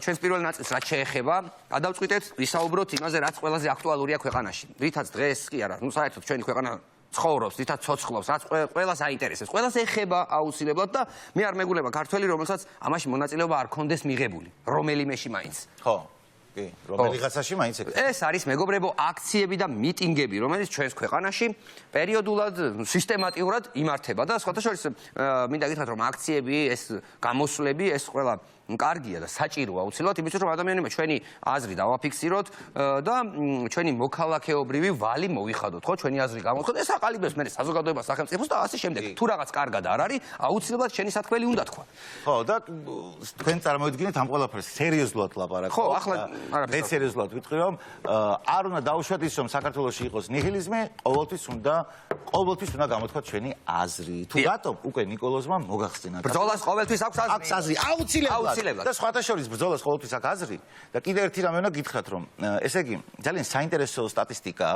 ჩვენს პირველ ნაწილს რაც შეეხება, გადავწყვიტეთ ვისაუბროთ იმაზე, რაც ყველაზე აქტუალურია ქვეყანაში. რითაც დღეს კი არა, ну საერთოდ ჩვენი ქვეყანა ცხოვრობს, რითაც ცოცხლობს, რაც ყველას აინტერესებს. ყველას ეხება აუცილებლად და მე არ მეგულება ქართველი, რომელსაც ამაში მონაწილეობა არ კონდეს მიღებული, რომელიმეში მაინც. ხო. კი, რომელიღაცაში მაინც ეს არის მეგობრებო აქციები და მიტინგები, რომელიც ჩვენს ქვეყანაში პერიოდულად, სისტემატიურად იმართება და სხვათა შორის მინდა გითხრათ, რომ აქციები, ეს გამოსვლები, ეს ყველა კარგია და საჭიროა აუცილებლად იმისთვის, რომ ადამიანებმა ჩვენი აზრი დავაფიქსიროთ და ჩვენი მოქალაქეობრივი ვალი მოვიხადოთ, ხო, ჩვენი აზრი გამოვხადოთ. ეს აყალიბებს მე საზოგადოებას, სახელმწიფოს და ასე შემდეგ. თუ რაღაც კარგად არ არის, აუცილებლად შენი სათქმელი უნდა თქვა. ხო, და თქვენ წარმოიდგინეთ ამ ყველაფერს სერიოზულად ლაპარაკობთ. ხო, ახლა მე სერიოზულად ვიტყვი, რომ არ უნდა დაუშვათ ის, რომ საქართველოში იყოს ნიჰილიზმი, ყოველთვის უნდა გამოთქვათ ჩვენი აზრი. თუ რატომ უკვე ნიკოლოზმა მოგახსენა. ბრძოლას ყოველთვის აქვს აზრი. აქვს აზრი, აუცილებლად. და სხვათა შორის ბრძოლას ყოველთვის აქვს აზრი და კიდევ ერთი რამე უნდა გითხრათ, რომ ესე იგი ძალიან საინტერესო სტატისტიკა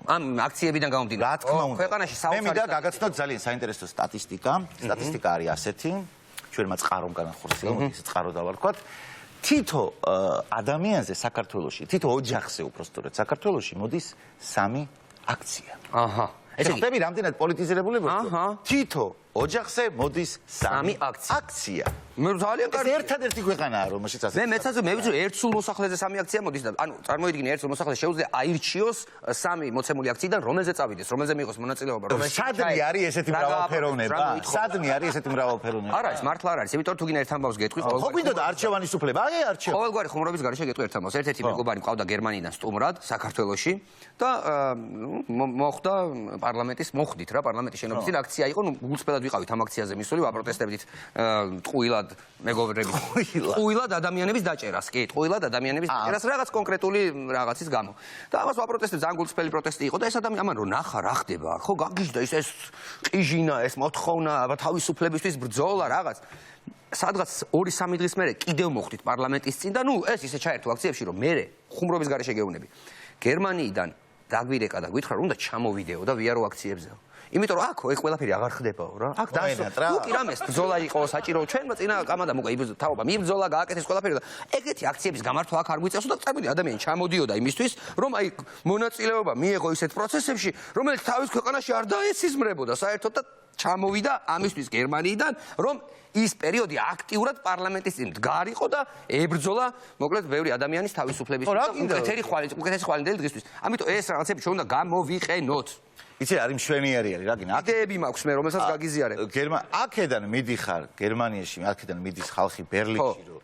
ამ აქციებიდან გამომდინარე. რა თქმა უნდა. ქვეყანაში მე მინდა გაგაცნოთ ძალიან საინტერესო სტატისტიკა. სტატისტიკა არის ასეთი, ჩვენმა წყარომ განახორციელა, ეს წყარო დავარქვათ. თითო ადამიანზე საქართველოში, თითო ოჯახზე უბრალოდ საქართველოში მოდის 3 აქცია. აჰა. ესე ხდები რამდენად პოლიტიზირებული ვარ? თითო ოჯახზე მოდის 3 აქცია. მე ძალიან კარგი. ეს ერთადერთი ქვეყანაა, რომელშიც ასე. მე მეცაზე მე ვიცი ერთ სულ მოსახლეზე 3 აქცია მოდის და ანუ წარმოიდგინე ერთ სულ მოსახლეს შეუძლია აირჩიოს 3 მოცემული აქციიდან რომელზე წავიდეს, რომელზე მიიღოს მონაწილეობა, რომელზე სადნი არის ესეთი მრავალფეროვნება? სადნი არის ესეთი მრავალფეროვნება? არა, ეს მართლა არ არის. იმიტომ თუ გინდა ერთ ამბავს გეტყვი ყოველგვარი. ხო, გინდა არჩევანის უფლება, აი არჩევ. ყოველგვარი ხუმრობის გარეშე გეტყვი ერთ ამბავს. ერთ-ერთი მეგობარი მყავდა გერმანიიდან სტუმრად საქართველოში და მოხდა მოხდით რა პარლამენტის შენობის წინ აქცია იყო, ნუ გულწრფელად ვიყავით ამ აქციაზე მისული, ვაპროტესტებდით ტყუილად მეგობრების ტყუილად ადამიანების დაჭერას, კი, ტყუილად ადამიანების დაჭერას რაღაც კონკრეტული რაღაცის გამო. და ამას ვაპროტესტებთ, ძალიან გულწრფელი პროტესტი იყო და ეს ადამიანი ამან რო ნახა რა ხდება, ხო გაგიჟდა ეს ყიჟინა, ეს მოთხოვნა, თავისუფლებისთვის ბრძოლა რაღაც. სადღაც 2-3 დღის მერე კიდევ მოხდით პარლამენტის წინ და ნუ ეს ისე ჩაერთო აქციებში, რომ მე ხუმრობის გარეშე გეუბნები. გერმანიიდან დაგვირეკა და გითხრა, რომ უნდა ჩამოვიდეო და ვიარო აქციებზეო. იმიტომ რომ აქ ეს ყველაფერი აღარ ხდებაო რა. აქ თუ კი რამეს ბრძოლა იყო საჭირო ჩვენმა წინა კამადამ უკვე იბრძოლა, მიბრძოლა, გააკეთეს ყველაფერი და ეგეთი აქციების გამართვა აქ არ გვიწევს და წამოდი ადამიანი ჩამოდიოდა იმისთვის, რომ აი მონაწილეობა მიეღო ისეთ პროცესებში, რომელიც თავის ქვეყანაში არ დაესიზმრებოდა საერთოდ და ჩამოვიდა ამისთვის გერმანიიდან, რომ ის პერიოდი აქტიურად პარლამენტის წინ მდგარიყო და ებრძოლა მოკლედ ბევრი ადამიანის თავისუფლების და უკეთესი ხვალინდელი დღისთვის. ამიტომ ეს რაღაცები ჩვენ უნდა გამოვიყენოთ. იცი არის მშვენიერი არის რა გინა. იდეები მაქვს მე რომელსაც გაგიზიარებ. აქედან მიდიხარ გერმანიაში, აქედან მიდის ხალხი ბერლინში რომ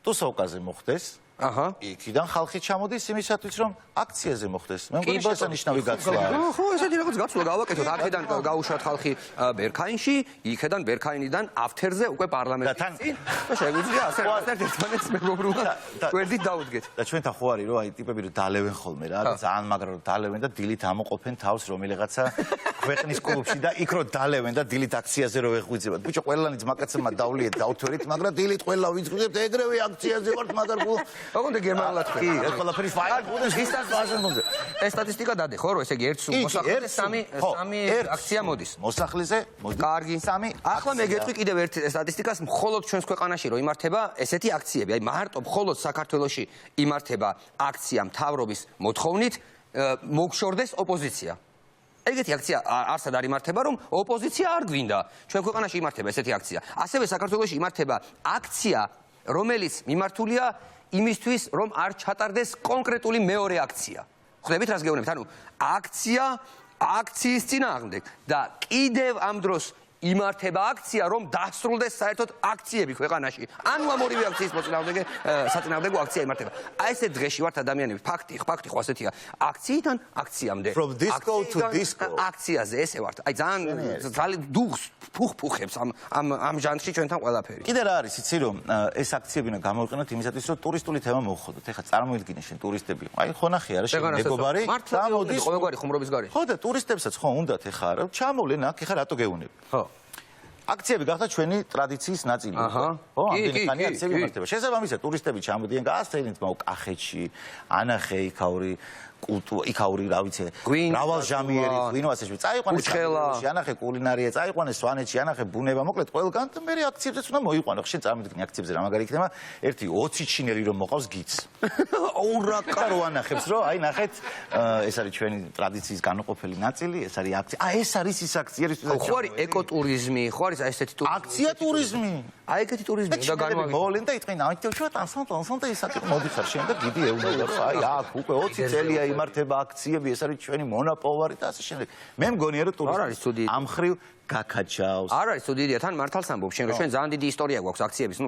ტუსოვკაზე მოხდეს. აჰა. იქიდან ხალხი ჩამოდის იმისათვის რომ აქციაზე მოხდეს. მე მგონი შესანიშნავი გაცვლა არის. ხო, ესეთი რაღაც გაცვლა გავაკეთოთ. აქედან გაუშვათ ხალხი ბერქაინში, იქედან ბერქაინიდან აფთერზე უკვე პარლამენტში. და შეგვიძლია ასე ერთმანეთს მეგობრულად გვერდით დაუდგეთ. და ჩვენთან ხო არის რომ აი ტიპები რომ დალევენ ხოლმე რა, ძალიან მაგრა რომ დალევენ და დილით ამოყოფენ თავს რომელიღაცა ქვეყნის კლუბში და იქ რომ დალევენ და დილით აქციაზე რომ ეღვიძებათ. ბიჭო, ყველანი ძმაკაცებმა დავლიეთ, დავთვერით, მაგრამ დილით ყველა ვიძღვიძებთ ეგრევე აქციაზე ვართ, მაგრამ ოღონდ გერმანულად კი, ეს ყველაფერი ფაილი ბუდეს ისტატისტიკაზე. ეს სტატისტიკა დადი, ხო, რომ ესე იგი ერთ სულ მოსახლეზე 3 აქცია მოდის. მოსახლეზე მოდის. კარგი. 3. ახლა მე გეტყვი კიდევ ერთ სტატისტიკას, მხოლოდ ჩვენს ქვეყანაში რომ იმართება ესეთი აქციები, აი მარტო მხოლოდ საქართველოში იმართება აქცია მთავრობის მოთხოვნით მოგშორდეს ოპოზიცია. ეგეთი აქცია არსად არ იმართება, რომ ოპოზიცია არ გვინდა. ჩვენ ქვეყანაში იმართება ესეთი აქცია. ასევე საქართველოში იმართება აქცია, რომელიც მიმართულია იმისთვის, რომ არ ჩატარდეს კონკრეტული მეორე აქცია. ხვდებით რას გეუბნებით? ანუ აქცია აქციის წინააღმდეგ და კიდევ ამ დროს იმართება აქცია, რომ დასრულდეს საერთოდ აქციები ქვეყანაში. ანუ ამ ორივე აქციის საწინააღმდეგო აქცია იმართება. აი ესე დღეში ვართ ადამიანები, ფაქტი ხო ასეთია. აქციიდან აქციამდე. From disco to disco. აქციაზე ესე ვართ. აი ძალიან დუხს ფუხფუხებს ამ ჟანრში ჩვენთან ყველაფერი. კიდე რა არის, იცი რომ ეს აქციები უნდა გამოვიყენოთ იმისათვის, რომ ტურისტული თემა მოვხოდოთ. ეხლა წარმოიდგინე შენ ტურისტები. აი ხო ნახე არა შენ მეგობარი გამოდის ყოველგვარი ხუმრობის გარეშე. ხო და ტურისტებსაც ხო უნდათ ეხლა რა ჩამოვლენ აქ ეხლა რატო გეუნები? ხო. აქციები გახდა ჩვენი ტრადიციის ნაწილი. ხო, ამდენი ხანი აქციები იმართება. შესაბამისად, ტურისტები ჩამოდიან გასცენით მაგ კახეთში, ანახე იქაური იქაური რა ვიცი მრავალჟამიერი ღვინო ასე შე წაიყვანეს საქართველოში ანახე კულინარია წაიყვანეს სვანეთში ანახე ბუნება მოკლედ ყველგან მე აქციებზეც უნდა მოიყვანო ხშირ წარმოვიდგინე აქციებზე რა მაგარი იქნება ერთი 20 ჩინელი რომ მოყავს გიც აურაკა რო ანახებს რომ აი ნახეთ ეს არის ჩვენი ტრადიციის განუყოფელი ნაწილი ეს არის აქცია ეს არის ის აქცია რისთვის ხო არის ეკოტურიზმი ხო არის აი ესეთი ტურიზმი აქცია ტურიზმი აი ეგეთი ტურიზმი და განმოვიდა მოვოლენ და იტყვინა აი ჩვენ ტანსონტ ისაკი მოდიხარ შენ და გიდი ეუბნება რომ აი აქ უკვე 20 წელია იმართება აქციები ეს არის ჩვენი მონაპოვარი და ასე შემდეგ მე მგონია რომ ტურისტი ამ ხრივ გაკაჩავს არ არის სტუდია თან მართალს ამბობ შენ რომ ჩვენ ძალიან დიდი ისტორია გვაქვს აქციების ნუ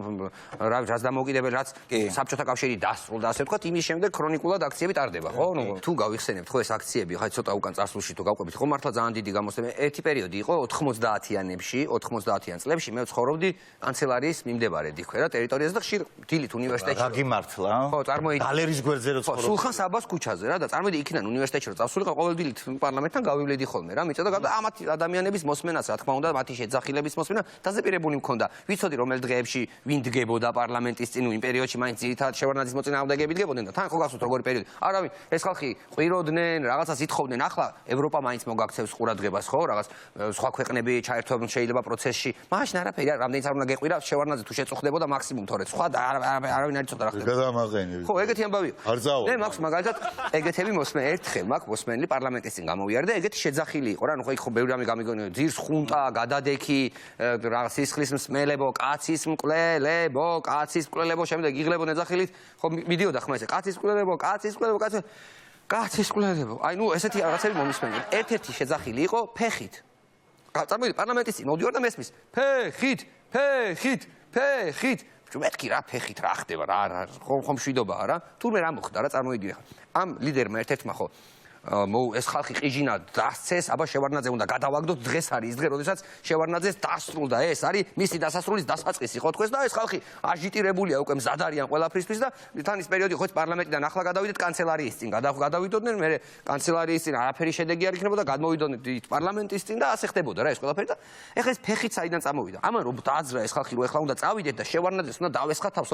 რაც დამოუკიდებელი რაც საბჭოთა კავშირი დასრულდა ასე ვთქვათ იმის შემდეგ ქრონიკულად აქციები ტარდება ხო ნუ თუ გავიხსენებთ ხო ეს აქციები ხა ცოტა უკან წარსულში თუ გავყვებით ხო მართლა ძალიან დიდი გამოსვლები ერთი პერიოდი იყო 90-იანებში 90-იან წლებში მე ვცხოვრობდი კანცელარიის მიმდებარედ იქვე რა ტერიტორიაზე და ხშირ დილით უნივერსიტეტში რა გიმართლა ხო წარმოიდგინე გალერიის გვერდზე რო ცხოვრობ სულხან საბას ქუჩაზე რა და წარმოიდგინე იქიდან უნივერსიტეტში რო წავსულიყო ყოველ დილით პარლამენტთან გავივლედი ხოლმე რა მიწოდა და ამათ ადამიანების მოსმენას რა თქმა უნდა მათი შეძახილების მოსმენა დაზეპირებული მქონდა ვიცოდი რომელ დღეებში ვინ დგებოდა პარლამენტის წინ იმ პერიოდში მაინც ძირითადად შევარნაძის მოწინააღმდეგეები დგებოდნენ და თან ხო გახსოვთ როგორი პერიოდი არავინ ეს ხალხი ყვიროდნენ რაღაცას ითხოვდნენ ახლა ევროპა მაინც მოგაქცევს ყურადღებას ხო რაღაც სხვა ქვეყნები ჩაერთვებენ შეიძლება პროცესში მაშინ არაფერი რამდენიც არ უნდა გეყვირა შევარნაძე თუ შეწუხდებოდა მაქსიმუმ თორე სხვა არავინ არ იცოდა რა ხდება გადამაღენები ხო ეგეთი ამბავი არ ძაო მე მაქვს მაგალითად ეგეთები მოსმენ ერთხელ მაქვს მოსმენილი პარლამენტის წინ გამოვიარე და ეგეთი შეძახილი იყო რა ნუ ხო იქ ხო ბევრი რამე გამიგონია ძირს ხუნტა გადადექი რაღაც სისხლის მსმელებო კაცის მკვლელებო შემდეგ იღლებო ნეძახილით ხო მიდიოდა ხმა ესე კაცის მკვლელებო აი ნუ ესეთი რაღაცები მომისმენია ერთ-ერთი შეძახილი იყო ფეხით წარმოიდგინე პარლამენტის წინ მოვდივარ და მესმის ფეხით მეთქი რა ფეხით რა ხდება რა ხომ შვიდობაა რა თურმე რა მოხდა რა წარმოიდგინე ამ ლიდერმა ერთ-ერთმა ხო ეს ხალხი ყიჟინა დასცეს, აბა შევარნაძე უნდა გადავაგდოთ, დღეს არის ის დღე, როდესაც შევარნაძეს დასრულდა, ეს არის მისი დასასრულის დასაწყისი ხო თქვეს და ეს ხალხი აჟიტირებულია უკვე მზად არიან ყველაფრისთვის და თან ის პერიოდი ხო პარლამენტიდან ახლა გადავიდეთ კანცელარიის წინ, გადავიდოდნენ, მე კანცელარიის წინ არაფერი შედეგი არ იქნებოდა, გადმოვიდოდნენ პარლამენტის წინ და ასე ხდებოდა რა ეს ყველაფერი და ეხლა ეს ფეხით საიდან წამოვიდა? ამან რომ დააძრა ეს ხალხი რომ ეხლა უნდა წავიდეთ და შევარნაძეს უნდა დავესხა თავს,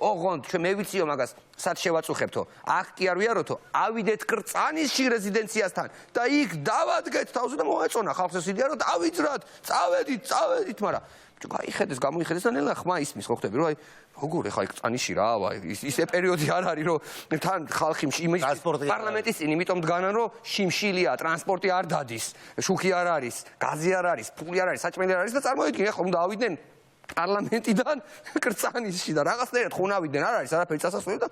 ოღონდ ჩვენ მე ვიციო მაგას სად შევაწუხებთო აქ კი არ ვიაროთო ავიდეთ კრწანისში რეზიდენციასთან და იქ დავადგეთ თავზე და მოეწონა ხალხს ეს იდეა რომ დავიძრათ წავედით მაგრამ გაიხედეს გამოიხედეს და ნელა ხმა ისმის ხო ხტები რომ აი როგორ ეხა იქ კრწანისში რა ისე პერიოდი არ არის რომ თან ხალხი იმის პარლამენტის წინ იმიტომ დგანან რომ შიმშილია ტრანსპორტი არ დადის შუქი არ არის გაზი არ არის ფული არ არის საჭმელი არ არის და წარმოიდგინე ახლა უნდა ავიდნენ პარლამენტიდან კრწანისში და რაღაცნაირად ხუნავიდნენ არ არის არაფერი წასასვლელი და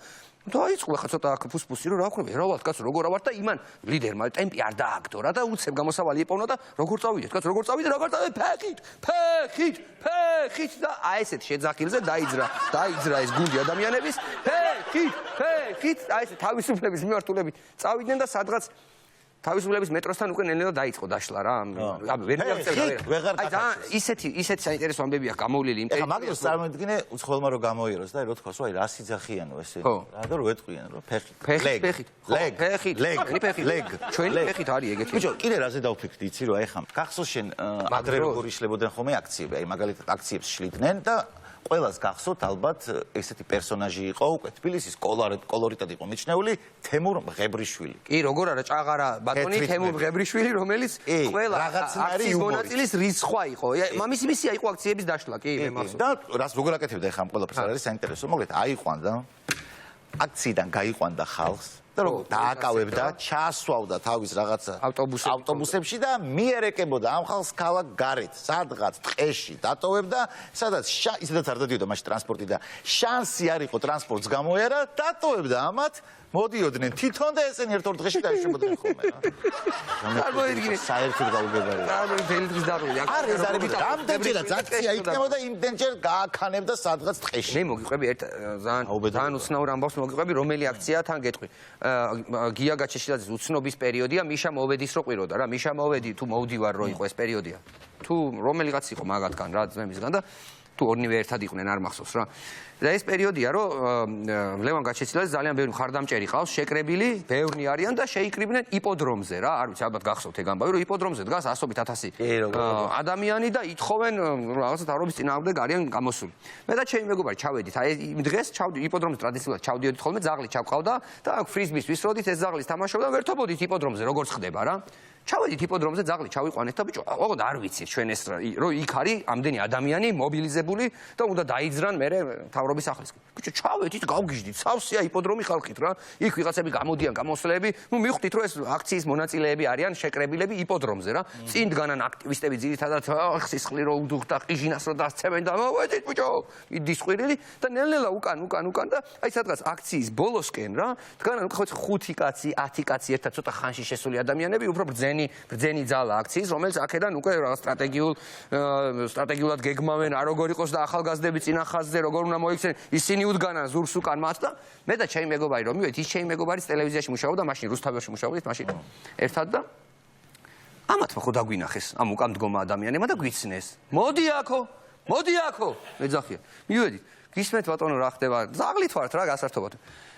დაიწყო ხა ცოტა აქ ფუსფუსი რომ რა ვქნები რა ვარ კაცო როგორ ავარ და იმან ლიდერმა ტემპი არ დააგდო რა და უცებ გამოსავალი ეპოვნა და როგორ წავიდეთ კაცო როგორ წავიდე ფეხით და აი ესეთ შეძახილზე დაიძრა ეს გუნდი ადამიანების ფეხით აი ეს თავისუფლების მიმართულებით წავიდნენ და სადღაც თავისუფლების მეტროსთან უკვე ნელ-ნელა დაიწყო დაშლა რა. ვერ მიაღწევდა. აი ისეთი საინტერესო ამბები აქვს გამოვლილი იმ პერიოდში. ეხლა მაგას წარმოიდგინე უცხოელმა რომ გამოიეროს და რო თქვას რომ აი რა სიძახიანო ესე. რა და რო ეტყვიან რომ ლეგ. ჩვენი ფეხით არის ეგეთი. ბიჭო, კიდე რაზე დავფიქრდი, იცი რომ აი ხა გახსოვს შენ ადრე როგორ იშლებოდნენ ხოლმე აქციები, აი მაგალითად აქციებს შლიდნენ და ყველას გახსოვთ ალბათ ესეთი პერსონაჟი იყო უკვე თბილისის კოლორიტად იყო მიჩნეული თემურ მღებრიშვილი. კი, როგორ არა ჭაღარა ბატონი თემურ მღებრიშვილი, რომელიც ყველა რაღაცნაირი მონაწილის რისხვა იყო. მამის მისია იყო აქციების დაშლა, კი, მე მახსოვს. და რას როგორ აკეთებდა ეხლა ამ ყველაფერს არის საინტერესო. მოკლედ აიყვანდა აქციიდან გაიყვანდა ხალხს და რომ დააკავებდა, ჩაასვავდა თავის რაღაცა ავტობუსებში და მიერეკებოდა ამ ხალხს ქალაქ გარეთ, სადღაც ტყეში დატოვებდა, სადაც ისედაც არ დადიოდა მაშინ ტრანსპორტი და შანსი არ იყო ტრანსპორტს გამოიარა, დატოვებდა ამათ მოდიოდნენ თვითონ და ესენი ერთ-ორ დღეში დაიშვებოდნენ ხოლმე რა. წარმოიდგინე საერთოდ გაუგებარია. წარმოიდგინე დღის დარღვია. არ ეს არის რამდენჯერაც აქცია იქნებოდა იმდენჯერ გააქანებდა სადღაც ტყეში. მე მოგიყვები ერთ ძალიან უცნაურ ამბავს მოგიყვები რომელი აქციაა თან გეტყვი. გია გაჩეშილაძის უცნობის პერიოდია მიშა მოვედის რო ყვიროდა რა მიშა მოვედი თუ მოვდივარ რო იყო ეს პერიოდია. თუ რომელიღაც იყო მაგათგან რა ძმებისგან და თუ ორნივე ერთად იყვნენ არ მახსოვს რა. და ეს პერიოდია, რომ ლევან გაჩეცილაძე ძალიან ბევრი მხარდამჭერი ყავს, შეკრებილი, ბევრნი არიან და შეიკრიბნენ იპოდრომზე რა. არ ვიცი, ალბათ გახსოვთ ეგ ამბავი, რომ იპოდრომზე დგას ასობით ათასი ადამიანი და ითხოვენ რაღაცა თავრობის წინააღმდეგ არიან გამოსული. მე და ჩემი მეგობარი ჩავედით, აი იმ დღეს იპოდრომზე ტრადიციულად ჩავდიოდით ხოლმე, ძაღლი ჩავყავდა და აქ ფრიზბის ვისროდით, ეს ძაღლის თამაშობდა, ვერთობოდით იპოდრომზე, როგორც ხდება რა. ჩავედით იპოდრომზე, ძაღლი ჩავიყვანეთ და ბიჭო, ოღონდ არ ვიცით ჩვენ ეს რომ იქ არის ამდენი ადამიანი მობილიზებული და უნდა დაიძრან მერე თავრობის სახლისკენ. ბიჭო, ჩავედით, გავგიჟდით, სავსეა იპოდრომი ხალხით რა. იქ ვიღაცები გამოდიან, გამოსვლები, მივხვდით რომ ეს აქციის მონაწილეები არიან, შეკრებილები იპოდრომზე რა. წინ დგანან აქტივისტები ძირითადად სისხლი რო უდუხდა, ყიჟინას რო დასცემენ და მოვედით ბიჭო, იდის ყვირილი და ნელ-ნელა უკან და აი სადღაც აქციის ბოლოსკენ რა, დგანან 5 კაცი, 10 კაცი ერთად ცოტა ხანში შესული ადამიანები, უფრო ბრძენი ძალა აქციის, რომელიც აქედან უკვე რაღაც სტრატეგიულად გეგმავენ, არ როგორ იყოს და ახალგაზრდები წინა ხაზზე როგორ უნდა მოიქცნენ, ისინი უდგანან ზურს უკან მათ და მე და ჩემი მეგობარი რომ მივედით, ის ჩემი მეგობარიც ტელევიზიაში მუშაობდა, მაშინ რუსთავიაში მუშაობდით, მაშინ ერთად და ამათმა ხო დაგვინახეს ამ უკან მდგომა ადამიანებმა და გვიცნეს. მოდი აქო, მეძახია. მივედით, გისმენთ ბატონო რა ხდება? ზაღლით ვართ რა გასართობად.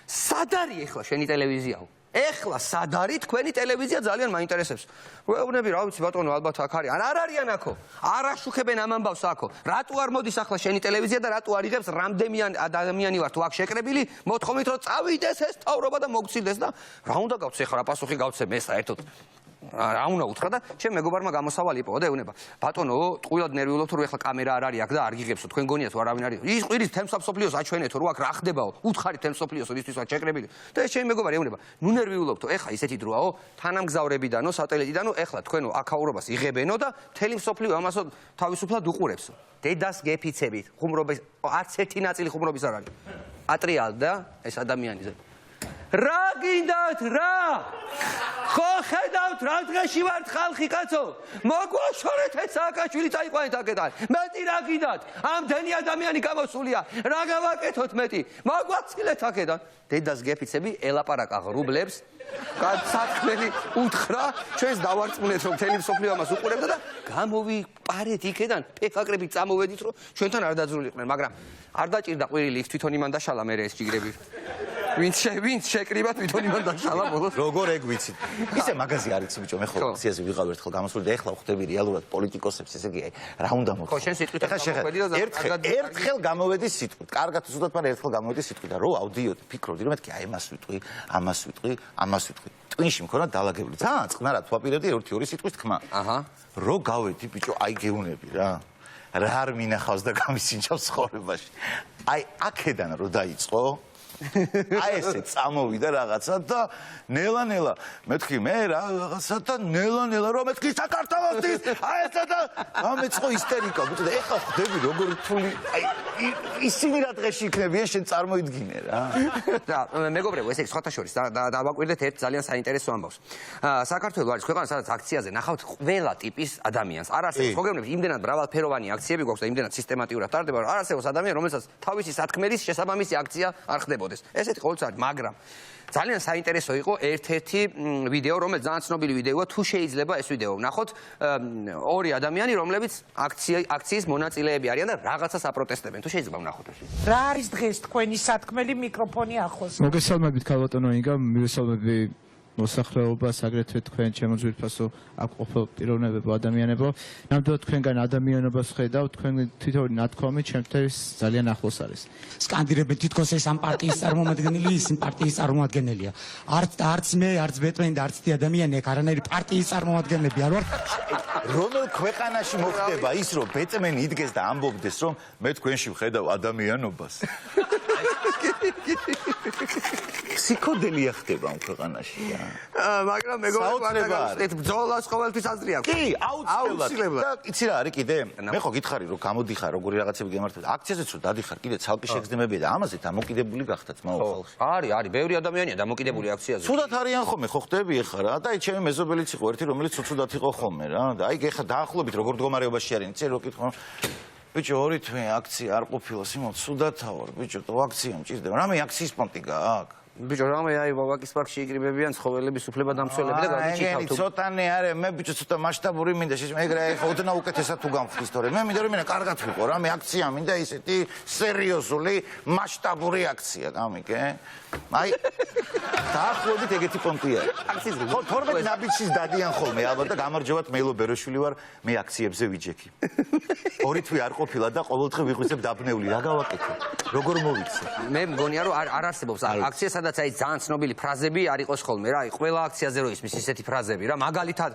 სად არის ეხლა შენი ტელევიზიაო? ეხლა სად არის თქვენი ტელევიზია ძალიან მაინტერესებს. ვეუბნები რა ვიცი ბატონო ალბათ აქ არის. არ არიან აქო. არ აშუქებენ ამ ამბავს აქო. რატო არ მოდის ახლა შენი ტელევიზია და რატო არ იღებს რამდენი ადამიანი ვარ თუ აქ შეკრებილი? მოთხოვნით რომ წავიდეს ეს თავრობა და მოგცილდეს და რა უნდა გავცე ახლა რა პასუხი გავცე მე საერთოდ. რა უნდა უთხრა და ჩემ მეგობარმა გამოსავალი იპოვა და ეუბნება ბატონო ტყუილად ნერვიულობთ რომ ეხლა კამერა არ არის აქ და არ გიგებსო თქვენ გონიათ რომ არავინ არის ის ყვირის თემსოფლიოს აჩვენეთო რომ აქ რა ხდებაო უთხარით თემსოფლიოს ისთვის ვარ შეკრებილი და ეს ჩემი მეგობარი ეუბნება ნუ ნერვიულობთო ეხლა ისეთი დროაო თანამგზავრებიდანო სატელიტიდანო ეხლა თქვენო აქაურობას იღებენო და მთელი მსოფლიო ამასო თავისუფლად უყურებსო დედას გეფიცებით ხუმრობის არც ერთი ნაწილი ხუმრობის არ არის ატრიალდა ეს ადამიანზე რა გინდათ რა ხო ხედავთ რა დღეში ვართ ხალხი კაცო მოგვაშორეთ ეს სააკაშვილი წაიყვანეთ აქედან მეტი რა გინდათ ამდენი ადამიანი გამოსულია რა გავაკეთოთ მეტი მოგვაცილეთ აქედან დედას გეფიცები ელაპარაკა ღრუბლებს კაცსაქმელი უთხრა ჩვენს დავარწმუნეთ რომ მთელი მსოფლიო ამას უყურებდა და გამოვიპარეთ იქედან ფეხაკრებით წამოვედით რომ ჩვენთან არ დაძრულიყვნენ მაგრამ არ დაჭირდა ყვირილი ის თვითონ იმან დაშალა მე ეს ჭიგრები ვინც შეკრიბა თვითონ იმან დაშალა ბოლოს როგორ ეგ ვიცით ისე მაგაზი არ იცი ბიჭო მე ხო აქციაზე ვიღავ ერთხელ გამოსული და ეხლა ვხვდები რეალურად პოლიტიკოსებს ესე იგი რა უნდა მოხდეს ხო შენ სიტყვით გამოვედი და ერთხელ გამოვედი სიტყვით კარგად უზუდოთ მაგრამ ერთხელ გამოვედი სიტყვით და რო ავდიოდი ფიქრობდი რომ მეთქი აი ამას ვიტყვი ტვინში მქონდა დალაგებული ძალიან წყნარად ვაპირებდი 1-2 სიტყვის თქმა აჰა რო გავედი ბიჭო აი გეუნები რა არ მინახავს და გამისინჯავს ცხოვრებაში აი აქედან რო დაიწყო აი ესე წამოვიდა რაღაცა და ნელა მეთქი მე რაღაცა და ნელა რომ მეთქი საქართველოსთვის აი ესა და ამეწყო ისტერიკა ბიჭო და ეხლა ხდები როგორ თული აი ისინი რა დღეში იქნებიან შენ წარმოიდგინე რა და მეგობრებო ესე სხვათა შორის დავაკვირდეთ ერთ ძალიან საინტერესო ამბავს საქართველოს არის ქვეყანა სადაც აქციაზე ნახავთ ყველა ტიპის ადამიანს არ არსებობს მოგეუბნებით იმდენად მრავალფეროვანი აქციები გვაქვს და იმდენად სისტემატიურად ტარდება რომ არ არსებობს ადამიანი რომელსაც თავისი სათქმელის შესაბამისი აქცია არ ხდებოდეს ესეთი ყოველთვის არის მაგრამ ძალიან საინტერესო იყო ერთ-ერთი ვიდეო რომელიც ძალიან ცნობილი ვიდეოა თუ შეიძლება ეს ვიდეო ვნახოთ ორი ადამიანი რომლებიც აქციის მონაწილეები არიან და რაღაცას აპროტესტებენ თუ შეიძლება ვნახოთ ეს რა არის დღეს თქვენი სათქმელი მიკროფონი ახლოს მოგესალმებით ქალბატონო ინგა მივესალმები მოსახლეობას აგრეთვე თქვენ ჩემო ძვირფასო აქ ყოფილ პიროვნებებო ადამიანებო ნამდვილად თქვენგან ადამიანობას ხედავ თქვენ თვითონ ნათქვამი ჩემთვის ძალიან ახლოს არის სკანდირებენ თითქოს ეს ამ პარტიის წარმომადგენელი ის პარტიის წარმომადგენელია არც მე არც ბეტმენი და არც თი ადამიანი აქ არანაირი პარტიის წარმომადგენლები არ ვარ რომელ ქვეყანაში მოხდება ის რომ ბეტმენი იდგეს და ამბობდეს რომ მე თქვენში ვხედავ ადამიანობას ფსიქოდელია ხდება ამ ქვეყანაში რა მაგრამ მეგობრებო ბრძოლას ყოველთვის აზრი აქვს კი აუცილებლად და იცი რა არის კიდე მე ხო გითხარი რომ გამოდიხარ როგორი რაღაცები გემართება აქციაზეც რომ დადიხარ კიდე ცალკე შეგრძნებებია და ამაზე დამოკიდებული გახდათ მაო ხალხი არის ბევრი ადამიანია დამოკიდებული აქციაზე ცუდად არიან ხოლმე ხო ხდები ეხლა რა და აი ჩემი მეზობელიც იყო ერთი რომელიც ცუდად იყო ხოლმე რა და აი ეხლა დაახლოებით როგორ მდგომარეობაში არიან იცი რო კითხო ბიჭო ორი თვე აქცია არ ყოფილა სიმონ ცუდათავარ ბიჭო თუ აქცია მჭირდება რამე აქციის პონტი გააქვს ბიჭო, რამე აი ვაკის პარკში იკრიბებიან ცხოველების უფლება დამცველები და გაგიჩითავ თუ ცოტანე არა მე ბიჭო ცოტა მასშტაბური მინდა ეგრე აი ხო ოდნა უკეთესად თუ გამხდის თორე მე მინდა რომ კარგად ვიყო რა მე აქცია მინდა ისეთი სერიოზული მასშტაბური აქცია გამიგე აი დაახლოებით ეგეთი პონტია აქციის ხო 12 ნაბიჯის დადიან ხოლმე ალბათ და გამარჯობათ მეილო ბეროშვილი ვარ მე აქციებზე ვიჯექი ორი თვე არ ყოფილა და ყოველდღე ვიღვიძებ დაბნეული რა გავაკეთე როგორ მოვიქცე მე მგონია რომ არ არსებობს აქცია სადაც აი ძალიან ცნობილი ფრაზები არ იყოს ხოლმე რა აი ყველა აქციაზე რო ისმის ისეთი ფრაზები რა მაგალითად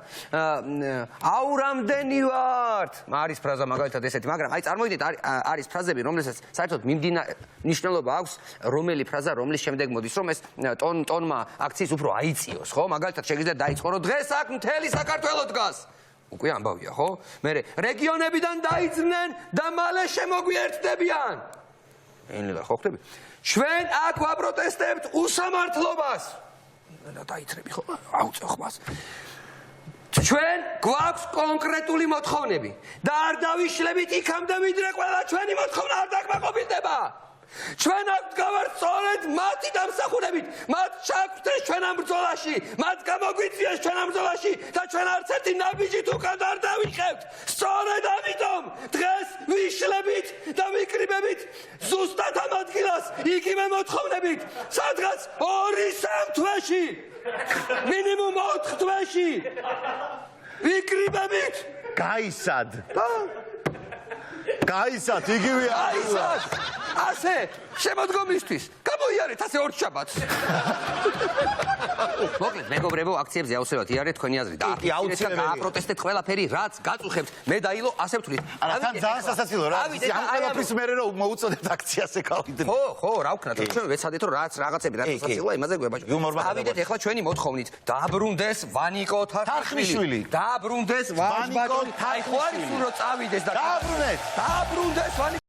აურამდენი ვართ არის ფრაზა მაგალითად ესეთი მაგრამ აი წარმოიდგინეთ არის ფრაზები რომელსაც საერთოდ მნიშვნელობა აქვს რომელი ფრაზა რომლის შემდეგ მოდის რომ ეს ტონმა აქციის უფრო აიწიოს ხო მაგალითად შეგიძლიათ დაიწყო რომ დღეს აქ მთელი საქართველო დგას უკვე ამბავია ხო მე რეგიონებიდან დაიძრნენ და მალე შემოგვიერთდებიან ენილა ხო ხდები ჩვენ აქ ვაპროტესტებთ უსამართლობას და დაიძრები ხო აუწევ ხმას ჩვენ გვაქვს კონკრეტული მოთხოვნები და არ დავიშლებით იქამდე ვიდრე ყველა ჩვენი მოთხოვნა არ დაკმაყოფილდება ჩვენ აქ გავართ სწორედ მათი დამსახურებით მათ ჩაგვწეს ჩვენ ამ ბრძოლაში მათ გამოგვიწვიეს ჩვენ ამ ბრძოლაში და ჩვენ არც ერთი ნაბიჯით უკან არ დავიხევთ სწორედ ამიტომ დღეს ვიშლებით და ვიკრიბებით ზუსტად ამ ადგილას იგივე მოთხოვნებით სადღაც 2-3 თვეში მინიმუმ 4 თვეში ვიკრიბებით გაისად იგივე აისად ასე შემოდგომისთვის გამოიარეთ ასე ორშაბათს მოკლედ მეგობრებო აქციებზე აუცილებლად იარეთ თქვენი აზრი და აპროტესტეთ ყველაფერი რაც გაწუხებთ მე და ილო ასე ვთვლით არა თან ძალიან სასაცილო რა ამ ყველაფრის მერე რომ მოუწოდეთ აქციაზე გავიდეთ ხო რა ვქნათ ჩვენ ვეცადეთ რომ რაც რაღაცები რაც სასაცილოა იმაზე გვებაჭო გავიდეთ ახლა ჩვენი მოთხოვნით დაბრუნდეს ვანიკო თარხმიშვილი დაბრუნდეს ვანიკო თარხმიშვილი აი ხო არის რომ წავიდეს და დაბრუნდეს ვანიკო